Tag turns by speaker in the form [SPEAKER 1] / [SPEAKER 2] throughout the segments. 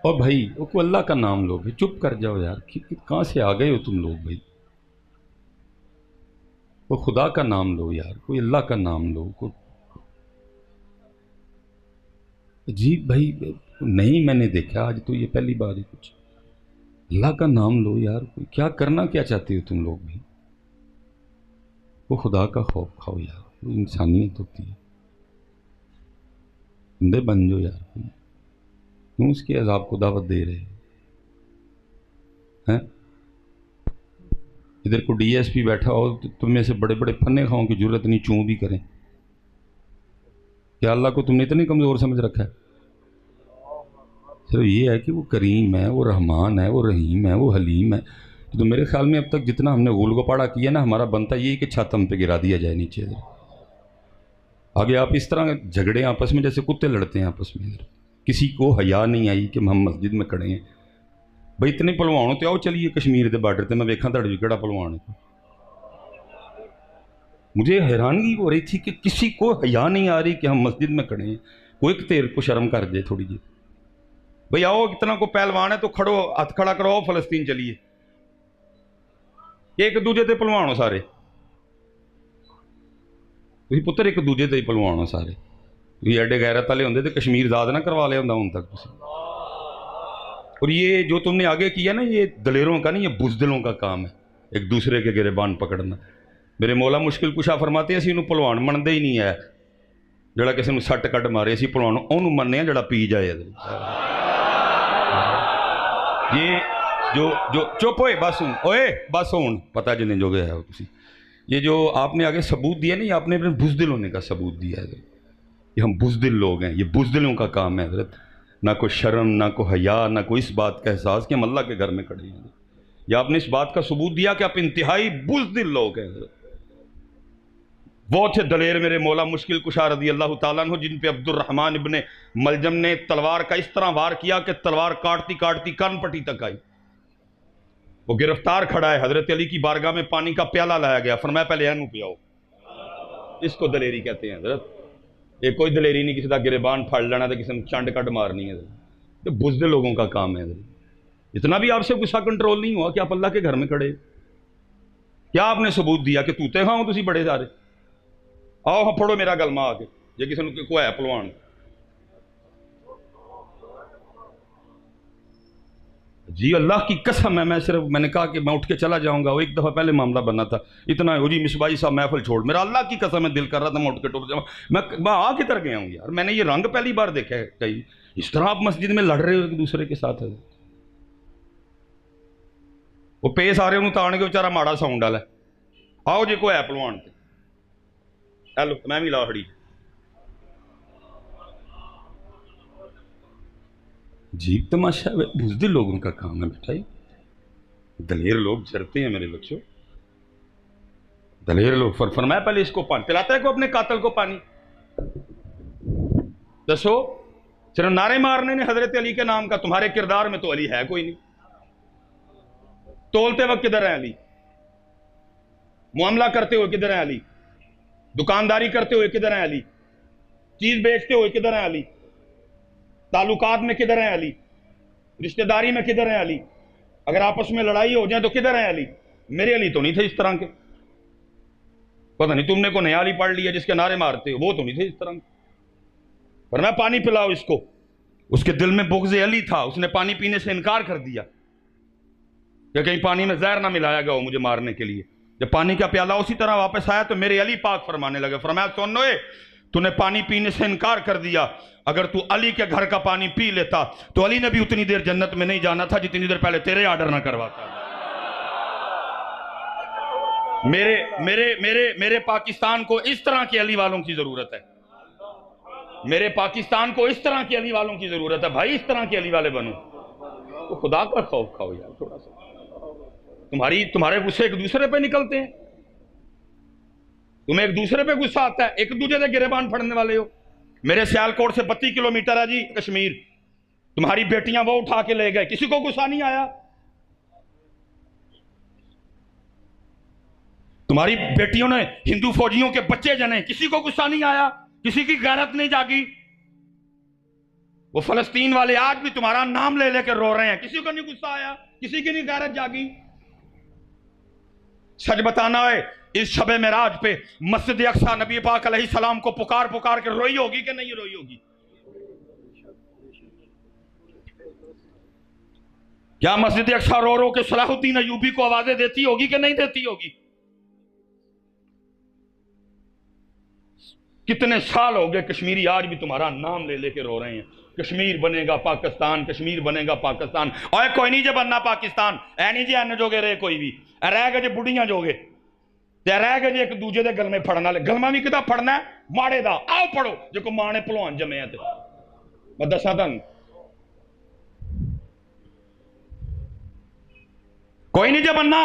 [SPEAKER 1] और भाई वो कोई अल्लाह का नाम लो भाई, चुप कर जाओ यार, कहाँ से आ गए हो तुम लोग भाई। वो खुदा का नाम लो यार, कोई अल्लाह का नाम लो। को जी भाई, नहीं मैंने देखा आज तो, ये पहली बार ही कुछ। अल्लाह का नाम लो यार, कोई क्या करना क्या चाहते हो तुम लोग भाई। वो खुदा का खौफ खाओ यार, वो इंसानियत होती है। बंदे बन जाओ यार, क्यों उसके अजाब को दावत दे रहे हैं। इधर को डीएसपी बैठा हो तो तुम में से बड़े बड़े फन्ने खाओं की जरूरत नहीं, चूं भी करें। क्या अल्लाह को तुमने इतनी कमज़ोर समझ रखा है। सिर्फ ये है कि वो करीम है, वो रहमान है, वो रहीम है, वो हलीम है। तो मेरे ख्याल में अब तक जितना हमने गोल गोपाड़ा किया ना, हमारा बनता ये कि छत हम पे गिरा दिया जाए नीचे। आगे आप इस तरह झगड़े आपस में जैसे कुत्ते लड़ते हैं आपस में। किसी को हया नहीं आई कि हम मस्जिद में खड़े हैं। भाई इतने भलवान हो तो आओ चलिए कश्मीर के बार्डर पर, मैं देखा तुहाडे भी केड़ा भलवान है। मुझे हैरानगी हो रही थी कि किसी को हया नहीं आ रही कि हम मस्जिद में खड़े हैं। कोई तेर को शर्म कर दे थोड़ी जी। भाई आओ, इतना को पहलवान है तो खड़ो, हथ खड़ा करो, फलस्तीन चलिए। एक दूजे ते भलवान हो सारे, तुम पुत्र एक दूजे ते ही भलवान हो सारे। तुम एडे गैरत वाले होंगे तो कश्मीर आजाद ना करवा लिया होंदा हुण तक तुसीं। और ये जो तुमने आगे किया ना, ये दलेरों का नहीं, ये बुजदिलों का काम है, एक दूसरे के गिरेबान पकड़ना। मेरे मौला मुश्किल कुशा फरमाते असीं इहनूं भलवान मनदे ही नहीं है जिहड़ा किसी नूं सट कट मारे। असीं भलवान उहनूं मनने जिहड़ा पी जाए। ये जो जो चुप होए बस हूँ, ओए बस हुण पता जिन्हें जो गया है तुसीं। ये जो आपने आगे सबूत दिया नहीं, आपने अपने बुजदिल होने का सबूत दिया है। ये हम बुजदिल लोग हैं, ये बुजदिलों का काम है हजरत। ना कोई शर्म, ना कोई हया, ना कोई इस बात का एहसास कि हम अल्लाह के घर में खड़े हैं। या आपने इस बात का सबूत दिया कि आप इंतहाई बुजदिल लोग हैं। वो थे दलेर मेरे मौला मुश्किल कुशा रज़ी अल्लाह ताला अन्हु, जिन पे अब्दुर्रहमान इब्ने मलजम ने तलवार का इस तरह वार किया कि तलवार काटती काटती कान पट्टी तक आई। वो गिरफ्तार खड़ा है, हजरत अली की बारगाह में पानी का प्याला लाया गया, फरमाया पहले एनू पियाओ। इसको दलेरी कहते हैं हजरत। ये कोई दलेरी नहीं किसी का गिरेबान फड़ लेना तो किसी ने चंड कट मारनी है। तो बुज़दिल लोगों का काम है। इतना भी आपसे गुस्सा कंट्रोल नहीं हुआ कि आप अल्लाह के घर में खड़े। क्या आपने सबूत दिया कि तूते खाओ तुम बड़े सारे। आओ हाँ फड़ो मेरा गलमा आके, जे किसी को है भलवान। जी अल्लाह की कसम है, मैंने कहा कि मैं उठ के चला जाऊंगा। वो एक दफ़ा पहले मामला बना था, इतना हो जी मिसबाई साहब महफिल छोड़, मेरा अल्लाह की कसम है दिल कर रहा था मैं उठ के टुर जाऊँ। मैं आ किधर गया हूँ यार, मैंने ये रंग पहली बार देखा है कहीं। इस तरह आप मस्जिद में लड़ रहे हो एक दूसरे के साथ है। वो पेश आ रहे हो ताण के बेचारा माड़ा साउंड वाला। आओ जी को है भलवान, हेलो मैं भी ला खड़ी। जीप तमाशा है, बुज़दिल लोगों का काम है बेटा। दलेर लोग झरते हैं मेरे बच्चों, दलेर लोग। फरमाया पहले इसको पानी पिलाता है को अपने कातल को पानी। दसो सिर्फ नारे मारने ने हजरत अली के नाम का, तुम्हारे किरदार में तो अली है कोई नहीं। तोलते वक्त किधर है अली, मामला करते हुए किधर है अली, दुकानदारी करते हुए किधर है अली, चीज बेचते हुए किधर है अली, ताल्लुकात में किधर है अली, रिश्तेदारी में किधर है अली, अगर आपस में लड़ाई हो जाए तो किधर है अली। मेरे अली तो नहीं थे इस तरह के। पता नहीं तुमने को नया अली पढ़ लिया जिसके नारे मारते हो, वो तो नहीं थे इस तरह के। पर मैं पानी पिलाओ इसको, उसके दिल में बुग़्ज़ अली था, उसने पानी पीने से इनकार कर दिया कि कहीं पानी में जहर ना मिलाया गया हो मुझे मारने के लिए। जब पानी का प्याला उसी तरह वापस आया तो मेरे अली पाक फरमाने लगे, फरमाया सुन लो, तूने पानी पीने से इनकार कर दिया, अगर तू अली के घर का पानी पी लेता तो अली ने भी उतनी देर जन्नत में नहीं जाना था जितनी देर पहले तेरे ऑर्डर ना करवाता। मेरे मेरे मेरे मेरे पाकिस्तान को इस तरह के अली वालों की जरूरत है। मेरे पाकिस्तान को इस तरह के अली वालों की जरूरत है भाई, इस तरह के अली वाले बनो तो खुदा का खौफ खाओ यार थोड़ा सा। तुम्हारे गुस्से एक दूसरे पे निकलते हैं, तुम्हें एक दूसरे पे गुस्सा आता है, एक दूसरे से गिरेबान फड़ने वाले हो। मेरे सियालकोट से 32 किलोमीटर है जी कश्मीर, तुम्हारी बेटियां वो उठा के ले गए, किसी को गुस्सा नहीं आया। तुम्हारी बेटियों ने हिंदू फौजियों के बच्चे जने, किसी को गुस्सा नहीं आया, किसी की गैरत नहीं जागी। वो फलस्तीन वाले आज भी तुम्हारा नाम ले लेकर रो रहे हैं। किसी को नहीं गुस्सा आया, किसी की नहीं गैरत जागी? सच बताना है, इस शबे मेराज पे मस्जिद अक्सा नबी पाक अलैहिस्सलाम को पुकार पुकार के रोई होगी कि नहीं रोई होगी? क्या मस्जिद अक्सा रो रो के सलाहुद्दीन अयूबी को आवाजें देती होगी कि नहीं देती होगी? कितने साल हो गए कश्मीरी आज भी तुम्हारा नाम ले लेके रो रहे हैं, कश्मीर बनेगा पाकिस्तान, कश्मीर बनेगा पाकिस्तान। और कोई नहीं जे बनना पाकिस्तान, ऐ नहीं जे एन जोगे रहे कोई भी, रह गए जे बुढ़ियां जोगे, रह गए जे एक दूजे के गलमे फड़न वाले। गलमा भी किदा फड़ना है? माड़े दा। आओ पढ़ो जो मां ने भलवान जमे है। मैं दसा तुम, कोई नहीं जे बनना,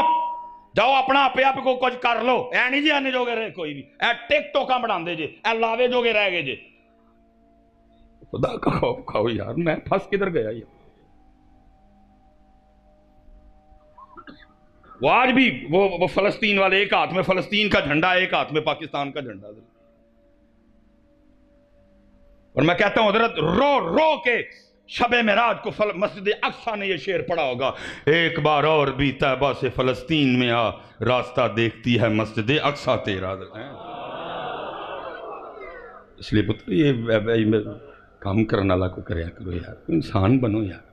[SPEAKER 1] जाओ अपना आपे आप को कुछ कर लो। ऐ नहीं जी आने जोगे रहे कोई भी, ऐ टिकटॉक बनाते जे, ऐ लावे जोगे रह गए जे। खुदा का खौफ खाओ यार, मैं फंस किधर गया यार। वो आज भी वो फलस्तीन वाले, एक हाथ में फलस्तीन का झंडा, एक हाथ में पाकिस्तान का झंडा। और मैं कहता हूं हजरत रो रो के शबे मेराज को मस्जिद अक्सा ने यह शेर पढ़ा होगा, एक बार और भी तैबा से फलस्तीन में आ, रास्ता देखती है मस्जिद अक्सा तेरा। इसलिए पुत्र ये काम करने वाला को करया करो यार, कोई इंसान बनो यार।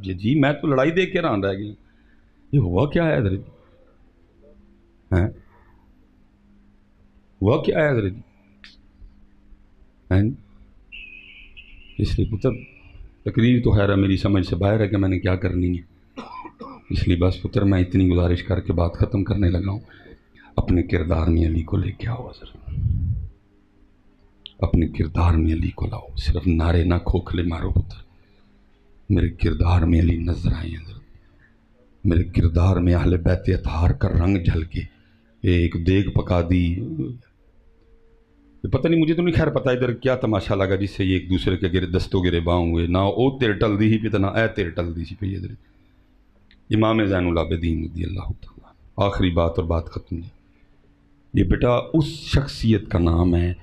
[SPEAKER 1] जी मैं तो लड़ाई देख के रहा गया, ये हुआ क्या है इधर? हैं हुआ क्या है इधर? इसलिए पुत्र तकरीर तो खैर मेरी समझ से बाहर है कि मैंने क्या करनी है। इसलिए बस पुत्र मैं इतनी गुजारिश करके बात ख़त्म करने लगा हूँ। अपने किरदार में अली को लेके आओ हज़रत, अपने किरदार में अली को लाओ। सिर्फ नारे ना खोखले मारो पुत्र, मेरे किरदार में अली नजर आए हज़रत। मेरे किरदार में अहले बैत अतहार का रंग झलके। एक देग पका दी, पता नहीं, मुझे तो नहीं खैर पता इधर क्या तमाशा लगा जिससे ये एक दूसरे के गिरे दस्तों गिरे बाँ हुए। ना ओ तेर टल दी ही पे, ना ए तेर टल दी सी पे। इधर इमाम ज़ैनुल आबिदीन रज़ी अल्लाह तआला, आखिरी बात और बात ख़त्म नहीं। ये बेटा उस शख्सियत का नाम है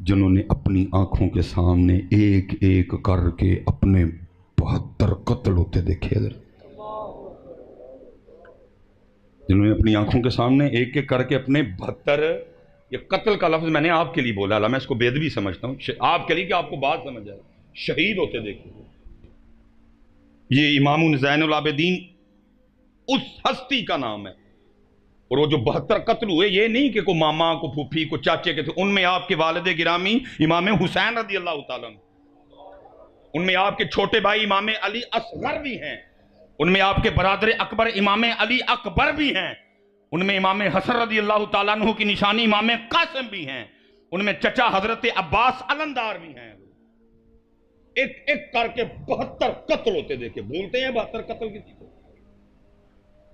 [SPEAKER 1] जिन्होंने अपनी आँखों के सामने एक एक करके अपने 72 कत्ल होते देखे। इधर जिन्होंने अपनी आँखों के सामने एक एक करके अपने 72, ये कत्ल का लफ्ज़ मैंने आपके लिए बोला, मैं इसको बेदबी समझता हूँ आपके लिए कि आपको बात समझ आए, शहीद होते देखे। ये इमाम ज़ैनुल आबिदीन उस हस्ती का नाम है। और वो जो 72 कत्ल हुए, ये नहीं कि को मामा को फूफी को चाचे के थे, उनमें आपके वालिद गिरामी इमाम हुसैन रज़ी अल्लाह तआला, उनमें आपके छोटे भाई इमाम अली असगर भी हैं, उनमें आपके बरादर अकबर इमाम अली अकबर भी हैं, उनमें इमाम हसन रज़ी अल्लाह तआला अन्हु की निशानी इमाम कासिम भी हैं, उनमें चचा हजरत अब्बास अलंदार भी हैं। एक एक करके 72 कत्ल होते देखे। भूलते हैं 72 कत्ल किसी को?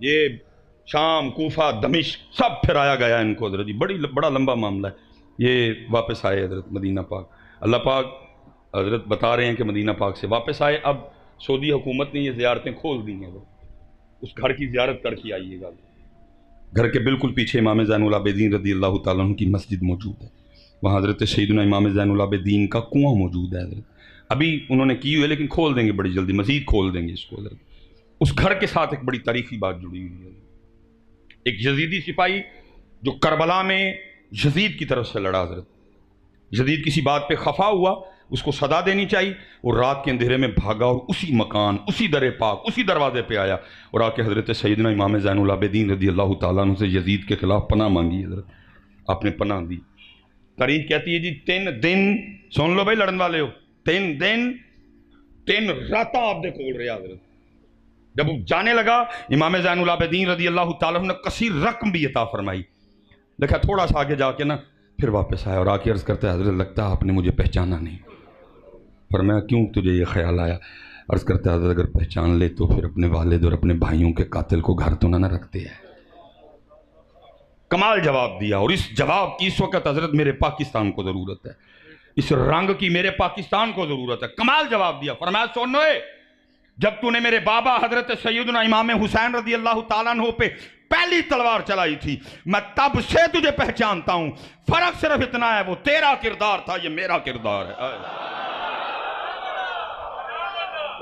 [SPEAKER 1] ये शाम, कूफा, दमिश्क सब फिराया गया इनको हजरत जी, बड़ा लंबा मामला है। ये वापस आए हजरत मदीना पाक, अल्लाह पाक हजरत बता रहे हैं कि मदीना पाक से वापस आए। अब सऊदी हुकूमत ने ये ज़ियारतें खोल दी हैं, उस घर की ज़ियारत करके आइएगा। घर के बिल्कुल पीछे इमाम ज़ैनुल आबिदीन रज़ी अल्लाह तआला अन्हु की मस्जिद मौजूद है। वहाँ हज़रत सैयदना इमाम ज़ैनुल आबिदीन का कुआं मौजूद है। हज़रत अभी उन्होंने की हुई है, लेकिन खोल देंगे बड़ी जल्दी, मज़ीद खोल देंगे इसको। हज़रत उस घर के साथ एक बड़ी तारीखी बात जुड़ी हुई है। एक यजीदी सिपाही जो करबला में यजीद की तरफ से लड़ा, हज़रत यजीद किसी बात पे खफा हुआ, उसको सदा देनी चाहिए, और रात के अंधेरे में भागा और उसी मकान, उसी दर पाक, उसी दरवाजे पे आया और आके हज़रत सैयदना इमाम ज़ैनुल आबिदीन रज़ी अल्लाह तआला अन्हु से यजीद के खिलाफ पनाह मांगी। हज़रत आपने पनाह दी। तारीख कहती है जी 3 दिन, सुन लो भाई लड़न वाले हो, 3 दिन 3 रात आप दे कोल रहे। हज़रत जब जाने लगा, इमाम ज़ैनुल आबिदीन रज़ी अल्लाह तआला ने कसीर रकम भी अता फरमाई। देखा थोड़ा सा आगे जाके ना फिर वापस आया और आके अर्ज़ करता है, हज़रत लगता है आपने मुझे पहचाना नहीं। फरमाया क्यों तुझे ये ख्याल आया? अर्ज़ करता है, अगर पहचान ले तो फिर अपने वालिद और अपने भाइयों के कातिल को घर तो ना रखते हैं। कमाल जवाब दिया। और इस जवाब की इस वक्त हज़रत मेरे पाकिस्तान को ज़रूरत है, इस रंग की मेरे पाकिस्तान को ज़रूरत है। कमाल जवाब दिया। फरमाया सुनो, जब तूने मेरे बाबा हज़रत सैयदना इमाम हुसैन रज़ी अल्लाह तआला अन्हु पे पहली तलवार चलाई थी, मैं तब से तुझे पहचानता हूं। फर्क सिर्फ इतना है, वो तेरा किरदार था, ये मेरा किरदार है।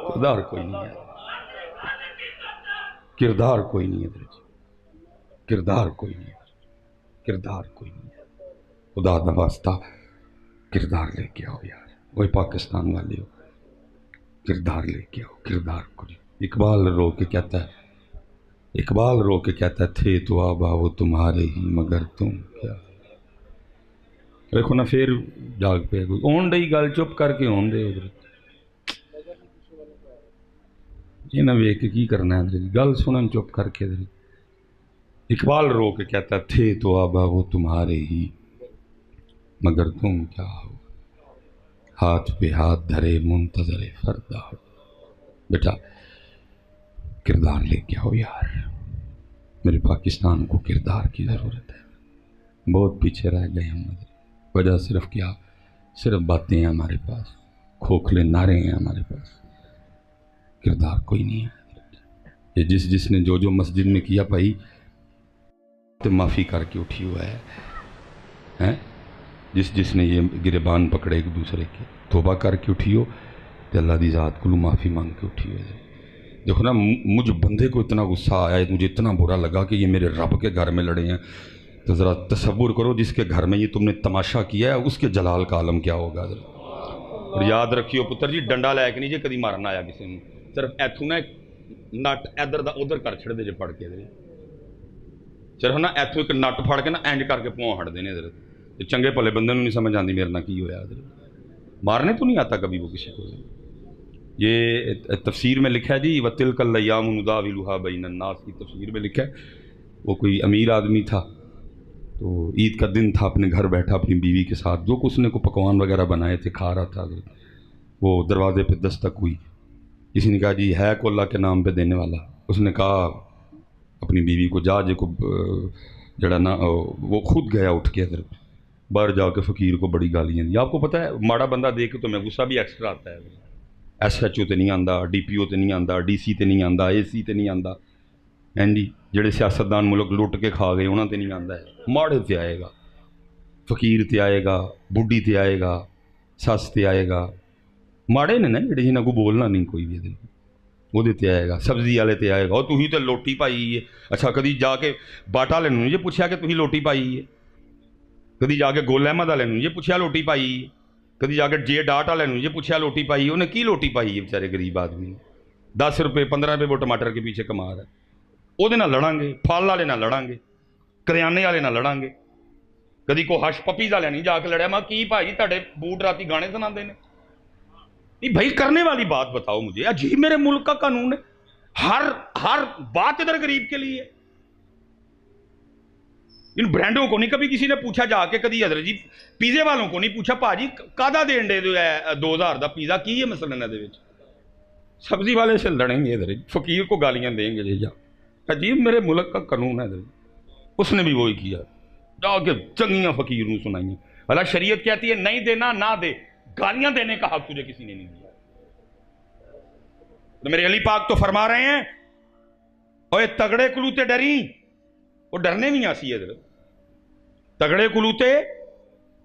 [SPEAKER 1] किरदार कोई नहीं है, किरदार कोई नहीं है, किरदार कोई नहीं है, किरदार कोई नहीं है। खुदा दा वास्ता किरदार लेके आओ यार, वही पाकिस्तान वाले हो, किरदार लेके आओ, किरदार को। इकबाल रो के कहता है, इकबाल रो के कहता है, थे तो आबा वो तुम्हारे ही मगर तुम क्या। देखो ना फिर जाग पे ओन डई गल, चुप करके ओन दे उधर ये ना वेख के की करना है, गल सुनन चुप करके। इकबाल रो के कहता, थे तो आबा वो तुम्हारे ही मगर तुम क्या हो, हाथ पे हाथ धरे मुंतजरे फरदा हो। बेटा किरदार लेके आओ यार, मेरे पाकिस्तान को किरदार की ज़रूरत है। बहुत पीछे रह गए हम, वजह सिर्फ क्या, सिर्फ बातें हैं हमारे पास, खोखले नारे हैं हमारे पास, किरदार कोई नहीं है। ये जिसने जो मस्जिद में किया भाई तो माफ़ी करके उठी हुआ है, हैं? जिसने ये गिरबान पकड़े एक दूसरे के, तोबा करके उठी हो तो अल्लाह की ज़ात को माफ़ी मांग के उठी हो। देखो ना, मुझ बंदे को इतना गुस्सा आया, मुझे इतना बुरा लगा कि ये मेरे रब के घर में लड़े हैं। तो ज़रा तसव्वुर करो, जिसके घर में ये तुमने तमाशा किया है उसके जलाल का आलम क्या होगा। और याद रखियो पुत्र जी, डंडा लैके नहीं जे कभी मारना आया किसी ने, सिर्फ इथों ना नट इधर का उधर कर छड़ते जे पड़ के, सिर्फ ना इथों एक नट फड़ के ना इंज करके भौं हटते हैं इधर। चंगे भले बंदे नहीं समझ आती मेरे ना की होया, मारने तो नहीं आता कभी वो किसी को। ये तफसीर में लिखा है जी, वतिल कल याम नुदाविलुहा बैनन्नास की तफसीर में लिखा है। वो कोई अमीर आदमी था, तो ईद का दिन था, अपने घर बैठा अपनी बीवी के साथ, जो कुछ उसने को पकवान वगैरह बनाए थे खा रहा था। वो दरवाजे पे दस्तक हुई, किसी ने कहा जी है को अल्लाह के नाम पे देने वाला। उसने कहा अपनी बीवी को, जा जे को जड़ा ना, वो खुद गया उठ के इधर बाहर जाके फ़कीर को बड़ी गालियाँ दी। आपको पता है माड़ा बंदा देख के तो मैं गुस्सा भी एक्स्ट्रा आता है। SHO तो नहीं आंदा, DPO तो नहीं आंदा, DC तो नहीं आंदा, AC तो नहीं आंदा, हैं जी जेडे सियासतदान मुल्क लुट के खा गए उन्होंने तो नहीं आंदा है। माड़े ते आएगा, फ़कीर ते आएगा, बुढ़ी ते आएगा, सस ते आएगा, माड़े ने ना जेडे जिन्हों को बोलना नहीं कोई भी वो ते आएगा, सब्जी वाले ते आएगा, और तुही तो लोटी पाई है। अच्छा कभी जाके बाटा वाले नहीं जे पूछा कि तुही लोटी पाई है, कभी जाके गोल अहमद वाले नहीं जे पूछा लोटी पाई है, कभी जाके जे डाट वाले नहीं जे पूछा लोटी पाई, उन्हें की लोटी पाई है बेचारे गरीब आदमी ने। 10 रुपये 15 रुपये वो टमाटर के पीछे कमा रहा है। ਉਹਦੇ ਨਾਲ ਲੜਾਂਗੇ, फल वाले ਨਾਲ ਲੜਾਂਗੇ, ਕਰਿਆਨੇ वाले ਨਾਲ ਲੜਾਂਗੇ। कभी को हश पपीज वाले नहीं जाके लड़िया, मैं की भाई ਤੁਹਾਡੇ बूट राती गाने सुनाते हैं। नहीं भाई करने वाली बात बताओ मुझे। अजीब मेरे मुल्क का कानून है, हर बात इधर गरीब के लिए है। इन ब्रांडों को नहीं कभी किसी ने पूछा जाके, कभी अदर जी पीजे वालों को नहीं पूछा भाजी कादा देन दे 2000 का पीजा की है मसलन है। सब्जी वाले से लड़ेंगे इधर, फकीर को गालियां देंगे जी। जा अजीब मेरे मुल्क का कानून है। उसने भी वही किया, जाके चंगियां फकीर को सुनाई। भला शरीयत कहती है नहीं देना ना दे, गालियां देने का हक तुझे किसी ने नहीं दिया। तो मेरे अली पाक तो फरमा रहे हैं, ओए तगड़े कुलूते डरी, और डरने भी आसी इधर, तगड़े कुलूते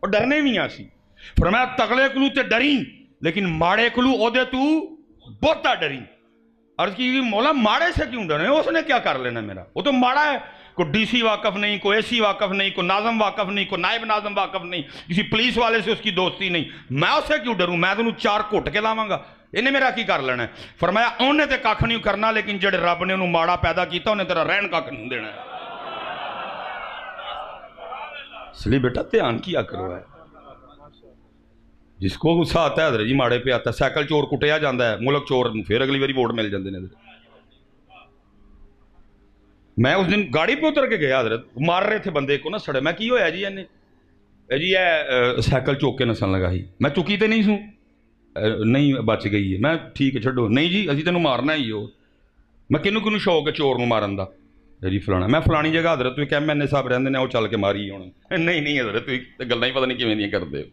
[SPEAKER 1] और डरने भी आसी। फरमाया तगड़े कुलूते डरी, लेकिन माड़े कुलू ओदे तू बहुता डरी। अर्ज की मौला माड़े से क्यों डरे, उसने क्या कर लेना मेरा, वो तो माड़ा है। को DC वाकफ नहीं, को AC वाकफ नहीं, को नाजम वाकफ नहीं, को नायब नाजम वाकफ नहीं, किसी पुलिस वाले से उसकी दोस्ती नहीं, मैं उससे क्यों डरूं, मैं तेन 4 घुट के लावांगा, इन्हें मेरा की कर लेना है। फरमाया उन्हें तो कख नहीं करना, लेकिन जेडे रब ने उन्होंने माड़ा पैदा किया उन्हें तेरा रहन कख नहीं देना है। इसलिए बेटा ध्यान किया करो है। जिसको गुस्सा आता है जी माड़े पे आता है। साइकिल चोर कुटिया जाता है, मुल्क चोर फिर अगली बारी वोट मिल जाते हैं। मैं उस दिन गाड़ी पे उतर के गया, हजरत मार रहे थे बंदे को ना सड़े। मैं की होया जी इन्हें जी साइकिल चौक के नसन लगा ही, मैं चुकी तो नहीं सूँ, नहीं बच गई है। मैं ठीक है छो, नहीं जी असी तेन मारना ही हो। मैं किनू किनू शौक है चोर मारन का जी फलाना, मैं फलानी जगह हजरत तुम MNA साहब रहते हैं, वो चल के मारी होना। नहीं नहीं हजरत तुम गल्लां ही पता नहीं किवें दियां करदे हो।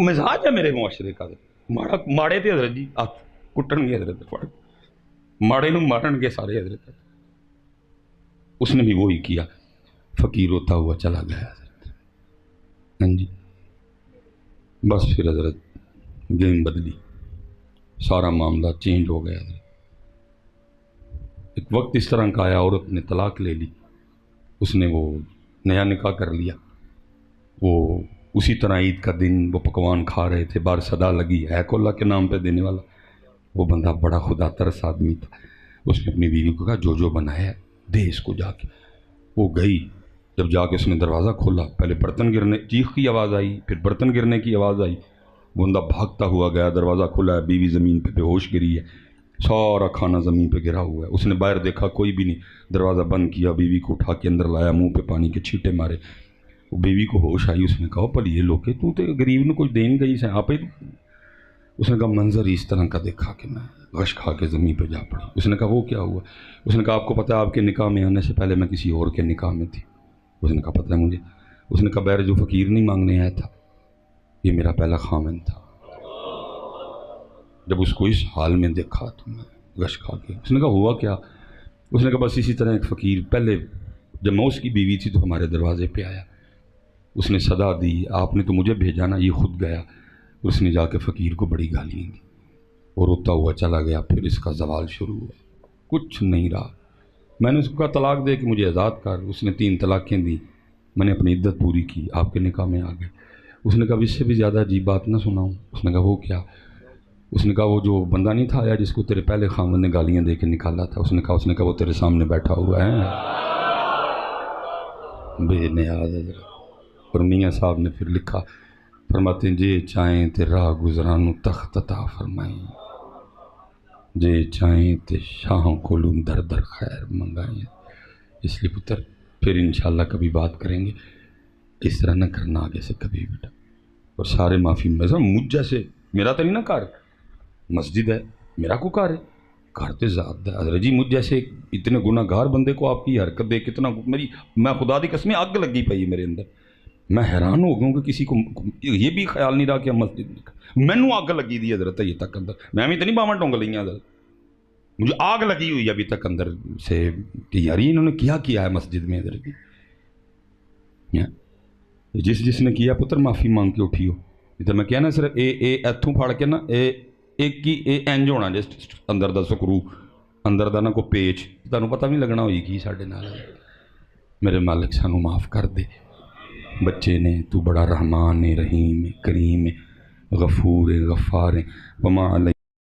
[SPEAKER 1] मिजाज है मेरे मुआशरे का, माड़ा माड़े तो हजरत जी हथ कुटन हजरत फड़, माड़े नूं मारनगे सारे हजरत। उसने भी वही किया, फकीर होता हुआ चला गया हजरत। हाँ जी, बस फिर हजरत गेम बदली, सारा मामला चेंज हो गया। एक वक्त इस तरह का आया, औरत ने तलाक ले ली, उसने वो नया निकाह कर लिया। वो उसी तरह ईद का दिन वो पकवान खा रहे थे, बाहर सदा लगी है को अल्लाह के नाम पे देने वाला। वो बंदा बड़ा खुदा तरस आदमी था। उसने अपनी बीवी को कहा जो जो बनाया दे इसको जाके। वो गई, जब जाके उसने दरवाज़ा खोला, पहले बर्तन गिरने चीख की आवाज़ आई, फिर बर्तन गिरने की आवाज़ आई। बंदा भागता हुआ गया, दरवाज़ा खुला है, बीवी ज़मीन पे बेहोश गिरी है, सारा खाना ज़मीन पे गिरा हुआ है। उसने बाहर देखा कोई भी नहीं, दरवाज़ा बंद किया, बीवी को उठा के अंदर लाया, मुंह पे पानी के छींटे मारे। वो बीवी को होश आई, उसने कहा पर ये लोग तू तो गरीब ने कुछ देन गई से आप ही। उसने कहा मंजर इस तरह का देखा कि मैं गश खा के ज़मीन पे जा पड़ी। उसने कहा वो क्या हुआ? उसने कहा आपको पता है आपके निकाह में आने से पहले मैं किसी और के निकाह में थी। उसने कहा पता है मुझे। उसने कहा बैर जो फ़कीर नहीं मांगने आया था ये मेरा पहला खामिन था। जब उसको इस हाल में देखा तो मैं गश खा के। उसने कहा हुआ क्या? उसने कहा बस इसी तरह एक फ़कीर पहले जब मैं उसकी बीवी थी तो हमारे दरवाजे पे आया, उसने सदा दी, आपने तो मुझे भेजा ना, ये खुद गया। उसने जाके फ़कीर को बड़ी गालियाँ दी और रोता हुआ चला गया। फिर इसका जवाल शुरू हुआ, कुछ नहीं रहा। मैंने उसको कहा तलाक दे कि मुझे आज़ाद कर। उसने 3 तलाक़ें दी। मैंने अपनी इद्दत पूरी की, आपके निकाह में आ गए। उसने कहा इससे भी ज़्यादा अजीब बात ना सुनाऊँ? उसने कहा वो क्या? उसने कहा वो जो बंदा नहीं था आया जिसको तेरे पहले खामन ने गालियाँ दे के निकाला था। उसने कहा वो तेरे सामने बैठा हुआ है बेनियाज़ हज़रत। और मियाँ साहब ने फिर लिखा, फरमाते जे चाहें ते राह गुजरानू तख्त अता फरमाएं, जे चाहें ते शाहों को लूं दर दर खैर मंगाएं। इसलिए पुत्र फिर इंशाल्लाह कभी बात करेंगे, इस तरह न करना आगे से कभी बेटा। और सारे माफ़ी मुझ जैसे, मेरा तो नहीं ना घर, मस्जिद है, मेरा को घर है, घर तो ज़ात है। हज़रत जी मुझ जैसे इतने गुनाहगार बंदे को आपकी हरकत देख कितना मैं खुदा दी कसम अग लगी पई मेरे अंदर। मैं हैरान हो गया कि किसी को ये भी ख्याल नहीं रहा कि मस्जिद मैनू आग लगी दी हज़रत अजे तक अंदर। मैं भी तो नहीं बावं टोंग लिया हज़रत, मुझे आग लगी हुई अभी तक अंदर से कि यार इन्होंने किया है मस्जिद में हज़रत जी। जिसने किया पुत्र माफ़ी मांग के उठियो। तो मैं कहना सिर्फ ए इथों फड़ के ना एक ही इंज होना जिस अंदर का सकरू अंदर का ना कोई पेच, तुहानू पता भी लगना होई की साडे नाल। मेरे मालिक सानू माफ़ कर दे। बच्चे ने तू बड़ा रहमान है, रहीम है, करीम है, गफूर है, गफ़ार है। वमा